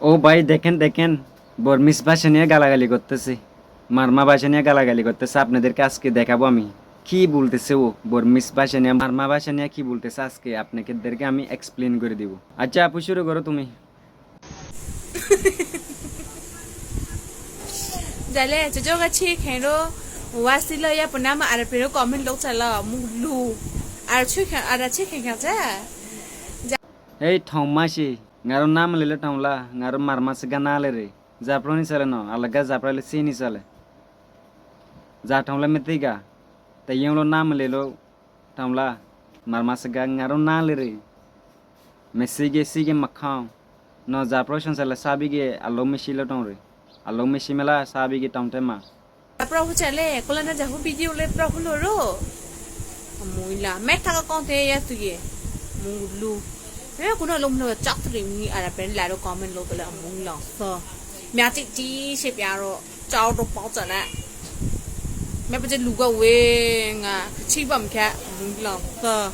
ও ভাই দেখেন দেখেন বর্মিস ভাষা নিয়ে গালাগালি করতেছে, মারমা ভাষা নিয়ে গালাগালি করতেছে। আপনাদেরকে আজকে দেখাবো আমি কি বলতেছে। ও বর্মিস ভাষা নিয়ে মারমা ভাষা নিয়ে কি বলতেছে আজকে আপনাদেরকে আমি এক্সপ্লেন করে দিব। আচ্ছা আপু শুরু করো তুমি। Dale, cho cái chi khen đó, quá xí lợi ya, bữa nay mà ăn phải comment lúc trả lời mu lu, ăn chi khen chứ, এই ঠৌমাসি ngaron নাম লেলে ঠৌলা ngaron মারমাসে গানা আলে রে জাপ্রনি চলে ন আলগা জাপ্রালে সিনি চলে যা ঠৌলা মেতিগা তাই ইউলো নাম লেলো ঠৌলা মারমাসে গা ngaron না লে রে মেসিগে মাখাও ন জাপ্রশন চলে সাবিগে আলো মেশিলো টং রে আলো মেশি মেলা সাবিগে টংতে মা pro hỗ trợ lệ, cô lên nó giờ video lên pro hỗ lỗ, mùi là mẹ thằng con thế ya tụi ye, mùi lu, nếu cô nói lông nó chắc thì mình ăn phải lại đâu comment luôn cái là mùi lỏng sờ, mẹ chị xếp nhà rồi, cháu đâu bao giờ nè, mẹ bây giờ lu cái quê ngà, chi bầm kia mùi lỏng sờ,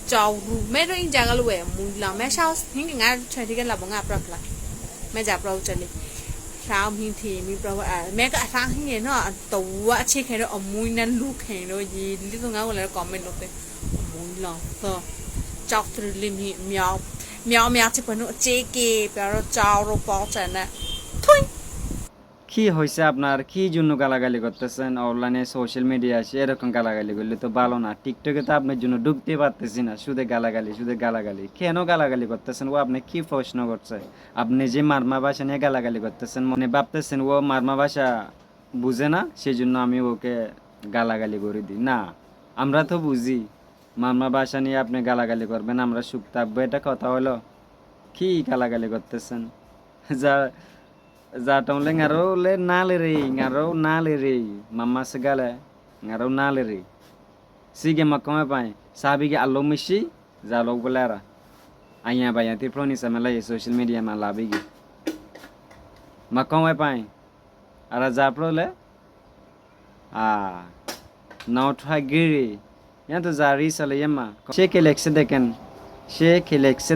cháu lu mẹ nó in cái lu về mùi lỏng mẹ sao những cái ngà chơi thì cái là bằng ngà pro lại, mẹ giả pro chơi đi. Sao mình thì mình bảo mẹ cái sáng thế nó tàu chiếc cái đó mùi nên lúc cái đó gì lý do ngáo là comment lúc đấy mùi lòng so chọc từ lim hi mèo chỉ phải nó chế kì bảo chào rồi bỏ chạy nè thôi কি হয়েছে আপনার কি জন্য গালাগালি করতেছেন অনলাইনে social media আছে এরকম গালাগালি করলে তো ভালো না টিকটকে তো আপনার জন্য ঢুকতে পারতেছি না শুধু গালাগালি কেন গালাগালি করতেছেন ও আপনি কি প্রশ্ন করছে আপনি যে মারমা ভাষা নিয়ে গালাগালি করতেছেন মনে ভাবতেছেন ও মারমা ভাষা বুঝে না সেই জন্য আমি ওকে গালাগালি করে দিই না আমরা তো বুঝি মারমা ভাষা নিয়ে আপনি গালাগালি করবেন আমরা সুখ থাকবো এটা কথা হলো কি গালাগালি করতেছেন যা Zatong le ngaro le na le re mama segala ngaro na le re sige makome pai sabi ke allo mishi zalo bolera anya baya ti proni samala social media ma labi ge makome pai ara zapro le a now try giri ya to zari sale yama she kelekse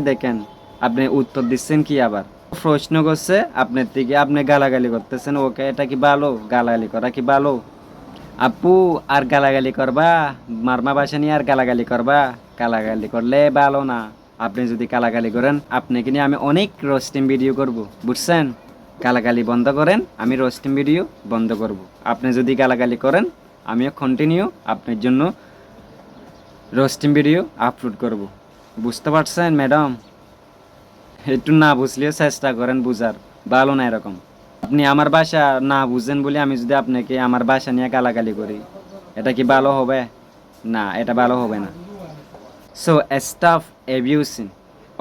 deken আপনি উত্তর দিচ্ছেন কি আবার প্রশ্ন করছে আপনার থেকে আপনি গালাগালি করতেছেন ওকে এটা কি ভালো গালাগালি করা কি ভালো আপু আর গালাগালি করবা মারমা ভাষা নিয়ে আর গালাগালি করবা গালাগালি করলে ভালো না আপনি যদি গালাগালি করেন আপনাকে নিয়ে আমি অনেক রোস্টিং ভিডিও করব বুঝছেন গালাগালি বন্ধ করেন আমি রোস্টিং ভিডিও বন্ধ করব আপনি যদি গালাগালি করেন আমিও কন্টিনিউ আপনার জন্য রোস্টিং ভিডিও আপলোড করব বুঝতে পারছেন ম্যাডাম একটু না বুঝলেও চেষ্টা করেন বুঝার ভালো না এরকম আপনি আমার ভাষা না বুঝেন বলে আমি যদি আপনাকে আমার ভাষা নিয়ে গালাগালি করি এটা কি ভালো হবে না এটা ভালো হবে না so stop abusing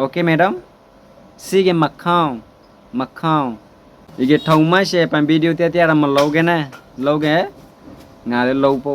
okay madam sige makhao ige thong ma she pan video te te ra ma lo ge na lo ge nga le lo po